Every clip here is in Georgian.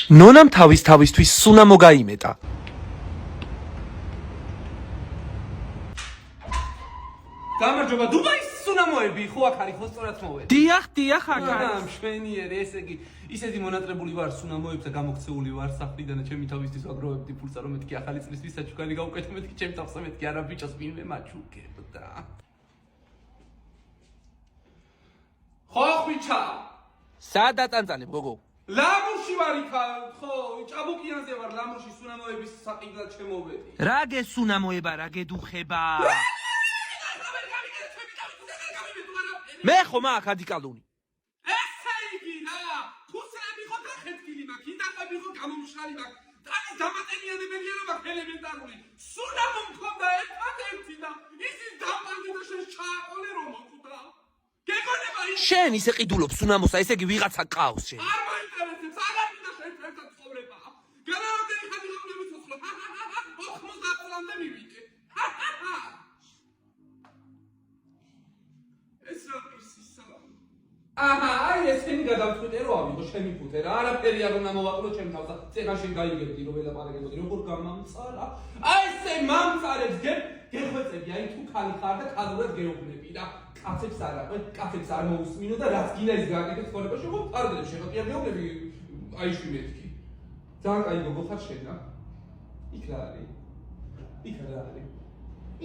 ნონამ თავისთვის სუნამო გაიმეტა. გამარჯობა, დუბაის სუნამოები, ხო აქ არის, ხო სწორად მოვედი. დიახ, აქ არა, მშვენიერი, ესე იგი, ისეთი მონატრებული ვარ სუნამოებზე, გამოქცეული ვარ სახლიდან და ჩემი თავისთვის ვაგროვებდი ფულსა, რომ მეთქი ახალი წლის ვისაჩუქარი გავუკეთე, მეთქი ჩემ თავსა, მეთქი არა ბიჭოს ვინმე მაჩუქებდა. ხო, ხვიჩა. სადაც ანწალებ, გოგო? ლამურში ვარ იქა, ხო, ჭაბუკიანზე ვარ, ლამურში სუნამოების საყიდად შემოვედი. რა გესუნამოება, რა გედუხება? მე ხომ აქ ადიკალუნი. ესე იგი რა, ფუსლები ხო დახეთქილი მაქვს, ინდაყები ხო გამომშრალი მაქვს, ტანის დამატენიანებელი არა მაქვს ელემენტარული. სუნამო მქონდა ერთადერთი და ისიც დამპალდი და შენ ჩააყოლე რომ მოკვდა. გეგონება ის შენ ისე ყიდულობ სუნამოსა, ესე იგი ვიღაცა ყავს შენ. არ მაინტერესებს, აღარ მინდა შენ ერთად ცხოვრება. განარამდენი ხანი რომ მივიცოცხლო, 90 წლამდე მივიდე. ეს რა ისისა აჰა, აი ესენი გადავწყვიტე რომ ავიღო შენი ფუტე რა, არაფერი არ უნდა მოვაყრო ჩემ თავსა, წეღაში გაიგებდი რომ ველაპარაკებოდი, როგორ გამამწარა. აი ესე მამწარებს გეხვეწები, აი თუ ხალი ხარ და ხალურად გეუბნები რა. კაცებს არ აყვე, კაცებს არ მოусმინო და რაც გინდა ის გააკეთებ ცხოვრებაში, ხო პარდებს შეხატია მეუბნები, აიში მეთქი. ძალიან კაი გოგო ხარ შენ რა. იქ რა არის? იქ რა არის?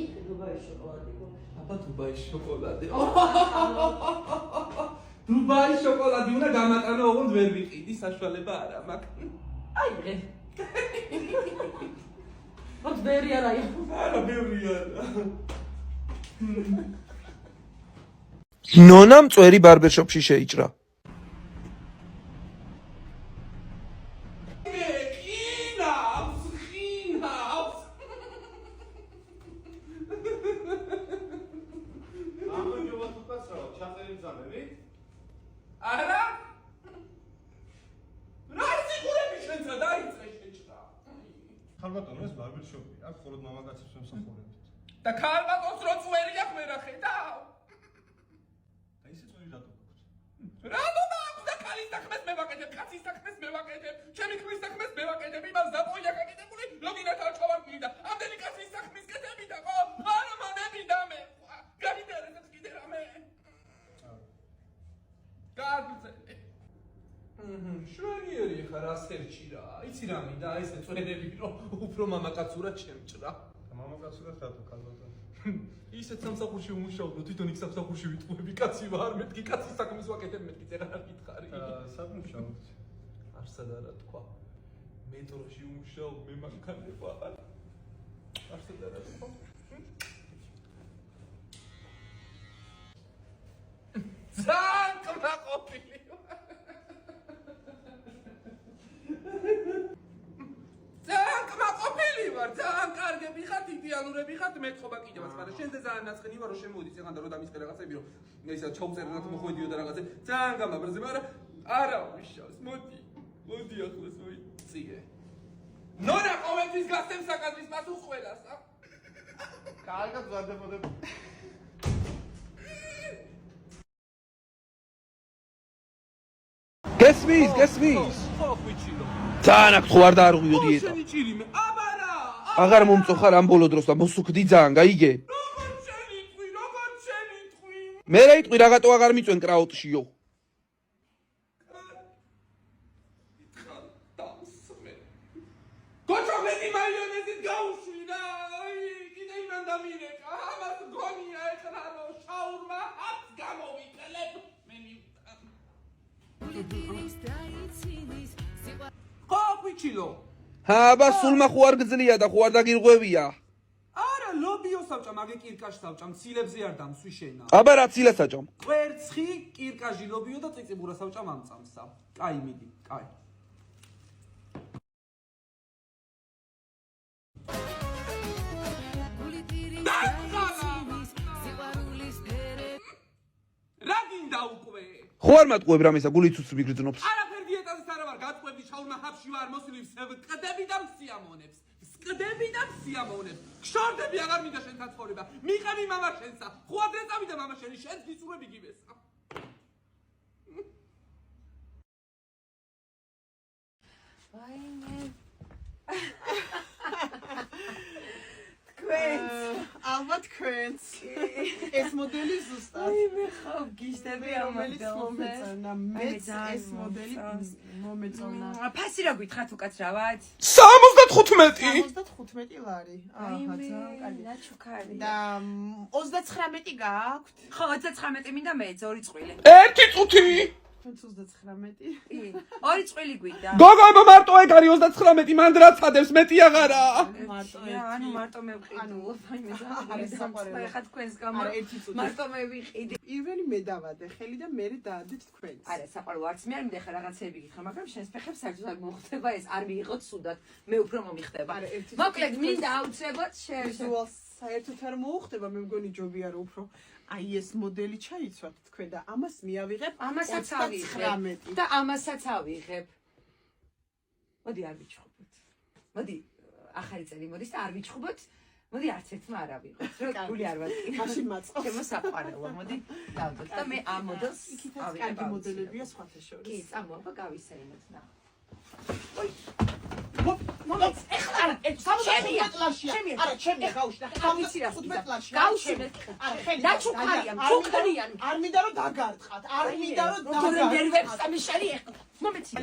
იქ დუბაის შოკოლადი გოგო. აბა დუბაის შოკოლადი. დუბაის შოკოლადი უნდა გამატანო, ოღონდ ვერ ვიყიდი, საშუალება არა მაქვს. აი დღე. მოც ბევრი არაა. არა, ბევრი არა. ნონამ წვერი ბარბერშოპში შეიჭრა. არა? რა სიგურები შენცა დაიწყე შეჭრა. ხალბატონო ეს ბარბერშოპი, აქ მხოლოდ მამაკაცებს ვემსახურებთ. და ქალბატონს რო წვერი აქვს მე რა ხედავ? და ისე წვერი რატო გაქვს? რატო მაქვს და ქალის საქმეს მე ვაკეთებ, კაცის საქმეს მე ვაკეთებ, ჩემი ქმრის საქმეს მე ვაკეთებ, იმას დაპოია გაკეთებული, ლოგინათა ჩავარდნი და ამდენი კაცის საქმის კეთები და ხო? არა მონები და მე. გაინტერესებს კიდე რამე? გაგზელე. შვენიერი ხარ ასერჩი რა. იცი რა მინდა, ესე წვერები რომ უფრო მამაკაცურად შემჭრა. და მამაკაცურად რატო ხალბატონო? ისეთ სამსახურში ვმუშაობ, თვითონ იქ სამსახურში ვიტყუები, კაცი ვარ, მეთქი კაცის საქმეს ვაკეთებ, მეთქი წეღარ არ გითხარი. სამუშაოდ. არსად არა თქვა. მეტროში ვმუშაობ, მე მანქანები ვაყარ. არსად არა თქვა. ძალიან კმაყოფილი ვარ. ძალიან კმაყოფილი ვარ, ძალიან კარგები ხართ, იდეალურები ხართ, მეთხოვა კიდევაც, მაგრამ შენზე ძალიან ნაცხენი ვარ, რომ შემოვიდი წეღან და რომ დამისკე რაღაცები, რომ ისა ჩაუწერნათ მოხვედიო და რაღაცე, ძალიან გამაბრაზე, მაგრამ არა ვიშავს, მოდი ახლას მოიწიე. ნონა ყოველთვის გასცემ საკადრის პასუხს ყველას, ა? კარგად ვარდებოდებ. გესმის. ხო, ხვიჩილო. ძალიან აქ ხო არ დაარღვიო დიეტა. შენი ჭირიმე, აბა რა. აღარ მომწოხარ ამ ბოლო დროს და მოსუქდი ძალიან, გაიგე? როგორ შენიტყვი? მე რა იტყვი, რაგატო აღარ მიწვენ კრაუტშიო? გოჩო მეტი მაიონეზით გაუშვი რა. კიდე იმან დამირეკა. ამას გონია ეხლა რომ შაურმა აფს გამოვიკლებ. მე მივტან. ხო, ხვიჩილო. აბა სულმა ხო არ გძლია და ხო არ დაგირღვევია. არა, ლობიო საბჭა, მაგე კირკაშ საბჭა, მცილებზე არ დამსვი შენა. აბა რა ცილა საჭამ? კვერცხი, კირკაჟი ლობიო და წიწიბურა საბჭა მამწამსა. კაი მიდი, კაი. რა გინდა უკვე? ხო არ მატყუებ რამესა, გულიც უცბი გრძნობს. არაფერ დიეტაზეც არა ვარ, გაწყვები შაურმა ჰაფში ვარ, მოსვლივ სკდები და მსიამოვნებს. სკდები და მსიამოვნებს. გშორდები აღარ მინდა შენთან ცხოვრება. მიყევი მამა შენსა. ხო ადრე წავიდა მამა შენი, შენს გიწურები გიბესა. ალბათ ქვენს ეს მოდელი ზუსტად მე ხავ გიშდები რომელიც მომეწონა მეც ეს მოდელი მომეწონა ფასი რა გითხრათ უკაცრავად 75 75 ლარი აჰა ძალიან კარგი ნაჩუქარი და 39 გააქვთ ხო 39 მინდა მე 2 წყვილი ერთი წუთი 39 2 წყვილი გვიდა გოგოება მარტო ეგ არის 39 მანდ რაც ადებს მეტი აღარა მარტო ანუ მარტო მევყიდულობ მე არის საყვარელი ხა თქვენს გამო არა ერთი წუთი მარტო მევიყიდი პირველი მე დავადე ხელი და მე დაადეთ თქვენს არა საყვარელი არც მე არ მინდა ხა რაღაცეები გითხრა მაგრამ შენს ფეხებს საერთოდ არ მოხდება ეს არ მიიღოთ სუდად მე უფრო მომიხდება არა ერთი მოკლედ მინდა აუცილებლად ვიზუალს საერთოდ არ მოუხდება მე მგონი ჯობია რომ უფრო აი ეს მოდელი ჩაიცვათ თქვენ და ამას მიავიღებ ამასაც ავიღებ და ამასაც ავიღებ მოდი არ ვიჩხუბოთ მოდი ახალი წელი მოდის და არ ვიჩხუბოთ მოდი არც ერთმა არ ავიღოთ რომ გული არ ვატკი მაშინ მაწყობს ჩემო საყვარელო მოდი დავდოთ და მე ამ მოდელს იქითაც კარგი მოდელებია სხვათა კი შორის წამოვა გავისეიროთ ნა მომეც ეხლა ჩემია არა ჩემია გავუშნა ვიცი რა 15 ლარში გავუშინე არა ხელი ნაჩუქარია ჩუქრიანი არ მინდა რომ დაგარტყათ არ მინდა რომ როგორ ნერვებს ამიშარი ეხლა მომეცი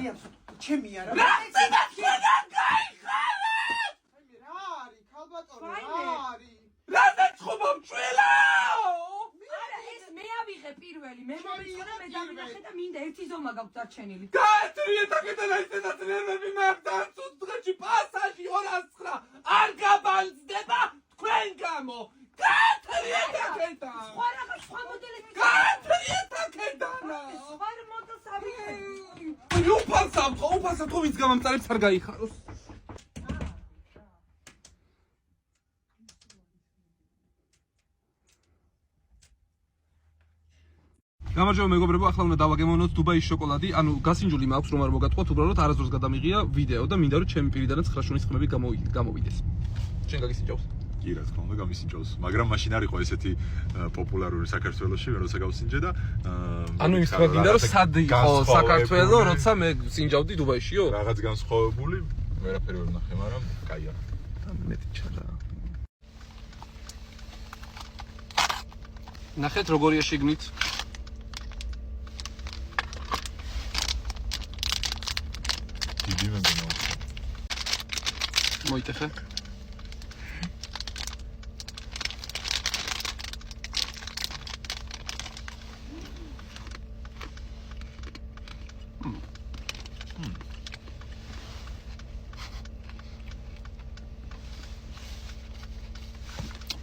ჩემია რა რა წინა თქვენა გაიხარა რა არის ქალბატონო რა არის რა დაწყობამ ჭველაო არა ეს მე ავიღე პირველი მე მომეცონა მე დავინახე და მინდა ერთი ზომა გაქვს დარჩენილი გაეთრიეთ აკეთან აიცედათ ნერვები მაგდან წუთში პასაჟი 209 არ გაბანძდება თქვენ გამო გაეთრიეთ აკეთან სხვა რაღაც სხვა მოდელები გაეთრიეთ აკეთან სხვა მოდელს ავიღე უფალსავ თუ ვინც გამამწარებს არ გაიხაროს გამარჯობა მეგობრებო, ახლა უნდა დავაგემოვნოთ დუბაის შოკოლადი, ანუ გასინჯული მაქვს რომ არ მოგატყუათ, უბრალოდ არასდროს გადამიღია ვიდეო და მინდა რომ ჩემი პირიდანაც 9 შუნის ხმები გამოვიდეს. შენ გაგისინჯავს? კი რა თქმა უნდა გამისინჯავს, მაგრამ მაშინ არ იყო ესეთი პოპულარული საქართველოში, როცა გავსინჯე და ანუ ის თქვა გინდა რომ სად იყო საქართველო, როცა მე სინჯავდი დუბაიშიო? რაღაც განსხვავებული, ვერაფერი ვერ ნახე, მაგრამ კაია. მეტი ჩარა. ნახეთ როგორია შიგნით. დიდი მეგონა. მოიტეხე.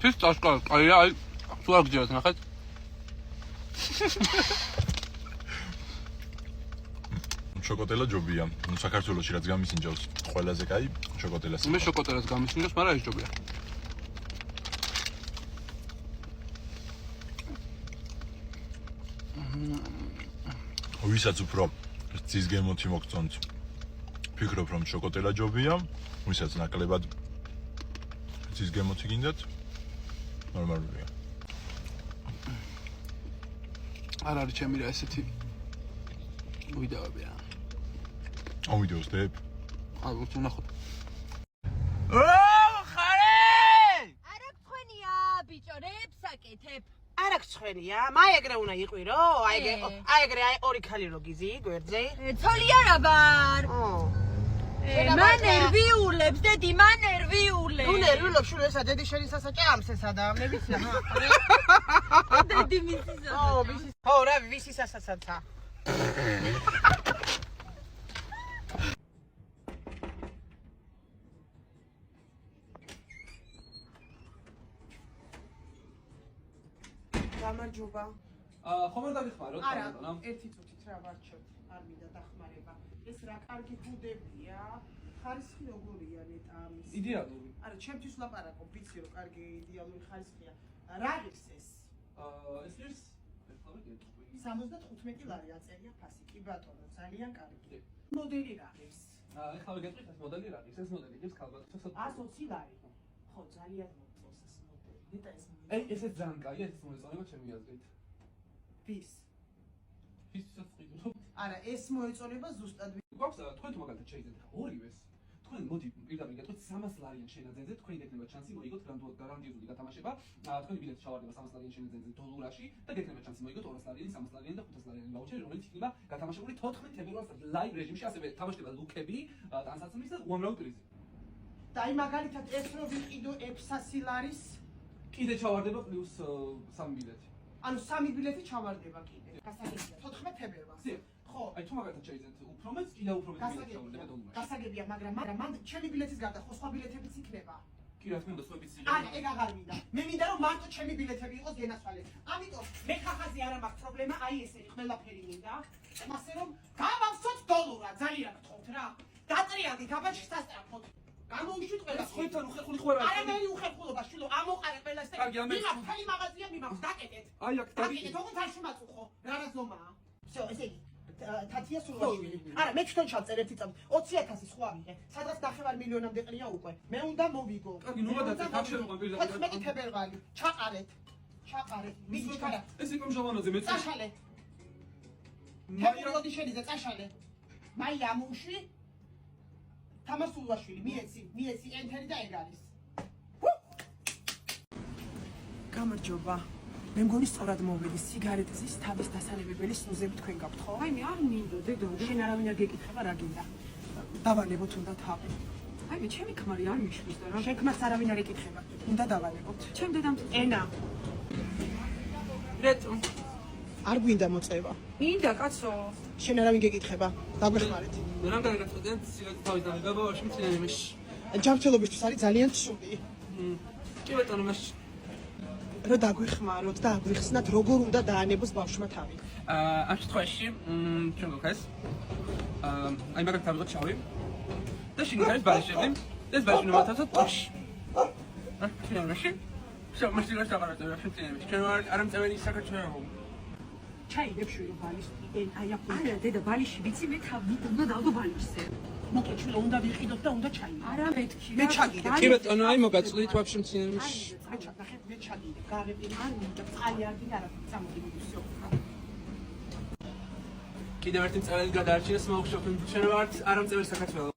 ფისტაშკა, კაია, აი, თუ არ გძიათ, ნახეთ. შოკოტელა ჯობია. ნუ საქართველოში რაც გამისინჯავს, ყველაზე კაი შოკოტელას. მე შოკოტელას გამისინჯავს, მაგრამ ეს ჯობია. ვისაც უფრო ძის გემოთი მოგწონთ, ფიქრობ რომ შოკოტელა ჯობია, ვისაც ნაკლებად ძის გემოთი გინდათ, ნორმალურია. არ არის ჩემი რა ესეთი ვიდეოებია. ვიდეოს დებ. ალბათ ვნახოთ. არა გქონია ბიჭო რებს აკეთებ არა გცხვენია მაი ეგრე უნდა იყვირო აი ეგრე აი ორი ქალი რო გიზი გვერდზე ცოლი არა ვარ მან ნერვიულებს დედი მან ნერვიულებს ნუ ნერვიულებს შულ ესა დედი შენი სასაჭამს ესა და მე ვიცი დედი მისის ხო რა ვისი სასაცაცა გამარჯობა. ხომ არ დავიხმაროთ არა, ერთი წუთით რა ვარჩევთ. არ მინდა დახმარება. ეს რა კარგი ბუდებია. ხარისხი როგორია ნეტა ამის? იდეალური. არა, ჩემთვის ვლაპარაკობ, ვიცი რომ კარგი იდეალური ხარისხია. რა ღირს ეს? ეს ის 75 ლარი აწერია ფასი. კი ბატონო, ძალიან კარგი. მოდელი რა ღირს? ეხლა ვიგეთყვით ეს მოდელი რა ის მოდელი ის ქალბატონს 120 ლარი. ხო, ძალიან მომწონს ეს მოდელი. ნეტა ეს აი ესეც ძალიან კაია ეს მომეწონება ჩემი აზრით. ვის? ისიც ყიდულობთ. არა, ეს მოეწონება ზუსტად გვაქვს თქვენ თუ მაგალითად შეიძლება ორივეს თქვენ მოდი პირდაპირ გეტყვით 300 ლარიან შენაძენზე თქვენ გეკნებათ შანსი მოიგოთ გრანდიოზული გათამაშება თქვენი ბილეთი ჩავარდება 300 ლარიან შენაძენზე დოლარში და გეკნებათ შანსი მოიგოთ 200 ლარიანი 300 ლარიანი და 500 ლარიანი ვაუჩერი რომელიც იქნება გათამაშებული 14 თებერვალს ლაივ რეჟიმში ასევე თამაშდება ლუკები ტანსაცმლის და უამრავი პრიზი და აი მაგალითად ეს რო ვიყიდო 600 ლარის კიდე ჩავარდება პლუს 3 ბილეთი ანუ 3 ბილეთი ჩავარდება კიდე გასაგებია 14 თებერვალს ხო აი თუ მაგალითად შეიძლება უფრო მეც კიდე უფრო მეც ბილეთი ჩავარდება დოლარში გასაგებია მაგრამ მან ჩემი ბილეთის გარდა ხო სხვა ბილეთებიც იქნება კი რა თქმა უნდა სხვაებიც არა ეგ აღარ მინდა მე მინდა რომ მარტო ჩემი ბილეთები იყოს გენასვალე ამიტომ მე ხახაზე არ მაქვს პრობლემა აი ესენი ყველაფერი მინდა ასე რომ გავავსოთ დოლარად ძალიან გთხოვთ რა დატრიალდით აბა შესასწრაფოთ გამოუშვით ყველა ხოითან უხერხული ხო არა არა მე უხერხულობა შვილო ამოყარე ყველა ეს კარგი, ამე- მიმა მთელი მაღაზია მიმაქვს დაკეტეთ აი აქ დაკეტეთ ოღონდ არ შემაწუხო რა ზომაა всё ესე იგი თათია სულაშვილი არა მე თვითონ ჩავწერ ერთი წამი 20000 სხვა ვიღე სადღაც 9 მილიონამდე ყრია უკვე მე უნდა მოვიგო კარგი, ნუ გადაწყვეტ, არ შემოყვან პირდაპირ. 14 თებერვალი ჩაყარეთ მიდი ხარა ეს იყო ჟავანოზე მეც წაშალე მაია მოდი შენიზე წაშალე მაია ამუში თამარ სულაშვილი მიეცი ენთერი და ეგ არის გამარჯობა მე მგონი სწორად მოვედი სიგარეტის თავის დასალევებელი სუზები თქვენ გაქვთ ხო? აი მე არ მინდო დედო შენ არავინ არ გეკითხება რა გინდა დავალებოთ უნდა თავი აი მე ჩემი ქმარი არ მიშლის და რა შენ ქმარს არავინ არ ეკითხება უნდა დავალებოთ ჩემ დედამ ენა რეტო არ გვინდა მოწევა მინდა კაცო შენ არავინ გეკითხება დაგვეხმარეთ მე რამდენი გაწყვეტენ სიგარეტის თავის დამეგაბა ვაში მცინებაში ჯანმრთელობისთვის არის ძალიან ცუდი კი ბატონო მაშინ რომ დაგვეხმაროთ და აგვიხსნათ როგორ უნდა დაანებოს ბავშვმა თავი ამ შემთხვევაში ჩვენ გვქეს აი მაგალითად თავიღოთ შავი და შიგნით არის ბალიშები და ეს ბალიშები მოვათავსოთ ტოში მაშინ всё мы сейчас давайте вообще тянемся ჩვენ არ ამწევენი საქართველო ჩაიდებ შვილი ბალის აი აქ არა დედა ბალიში ვიცი მე თავი უნდა დავდო ბალიშზე მოკლედ შვილი უნდა ვიყიდოთ და უნდა ჩაიდებ არა მეთქი მე ჩაგიდებ კი ბატონო აი მოგაწყვეტით вообще მცინებაში ნახეთ მე ჩაგიდებ გარები არ მინდა წყალი არ გინდა რა წამოდი всё კიდევ ერთი წელი გადაარჩინეს მოუხშობთ ჩვენ ვართ არ ამწევენი საქართველო